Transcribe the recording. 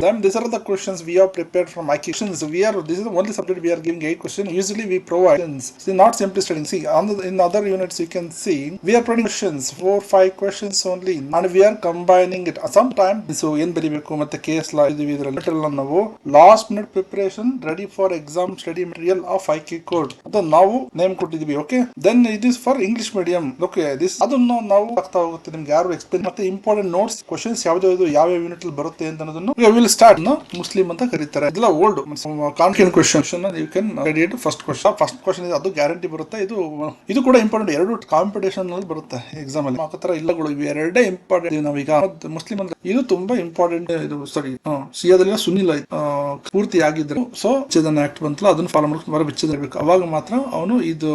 them. These are the questions we have prepared from my questions. This is the only subject we are giving 8 questions. Usually we provide questions. See, not simply studying. See, in other units you can see we are providing questions, 4-5 questions only, and we are combining it. Sometimes so ಏನ್ ಬರೀಬೇಕು ಮತ್ತೆ case law ಇದರಲ್ಲಿ ನಾವು last minute preparation ready for exam study material of IK code ಅಂತ ನಾವು name ಕೊಟ್ಟಿದೀವಿ. Okay, then it is for English medium. Okay, this ಅದನ್ನು ನಾವು ಆಗ್ತಾ ಹೋಗುತ್ತೆ ನಿಮ್ಗೆ ಯಾರು ಎಕ್ಸ್ಪ್ಲೇನ್ ಮತ್ತೆ ಇಂಪಾರ್ಟೆಂಟ್ ನೋಟ್ಸ್ ಕ್ವಶನ್ಸ್ ಯಾವ್ದು ಯಾವ ಯೂನಿಟ್ ಅಲ್ಲಿ ಬರುತ್ತೆ ಅಂತ ಅನ್ನೋದನ್ನು ವಿಲ್ ಸ್ಟಾರ್ಟ್ ಮುಸ್ಲಿಂ ಅಂತ ಕರೀತಾರೆ. ಇದೆಲ್ಲ old confident question you can ready first question ಅದು ಗ್ಯಾರಂಟಿ ಬರುತ್ತೆ. ಇದು ಕೂಡ ಇಂಪಾರ್ಟೆಂಟ್. ಎರಡು ಕಾಂಪಿಟೇಷನ್ ಅಲ್ಲಿ ಬರುತ್ತೆ ಎಕ್ಸಾಮ್ ಅಲ್ಲಿ. ಆ ತರ ಇಲ್ಲಗಳು ಇವೆ ಎರಡೇ ಇಂಪಾರ್ಟೆಂಟ್. ನಾವೀಗ ಮುಸ್ಲಿಂ ಅಂದ್ರೆ ಇದು ತುಂಬಾ ಇಂಪಾರ್ಟೆಂಟ್. ಇದು ಸಾರಿ ಸಿಯಾದಲ್ಲಿ ಸುನಿಲ್ ಪೂರ್ತಿ ಆಗಿದ್ರು. ಸೊ ವಿಚ್ಛೇದನ ಆಕ್ಟ್ ಬಂತಲ್ಲ ಅದನ್ನ ಫಾಲೋ ಮಾಡ್ಕೊಂಡು ವಿಚ್ಛೇದನ ಇರಬೇಕು. ಅವಾಗ ಮಾತ್ರ ಅವನು ಇದು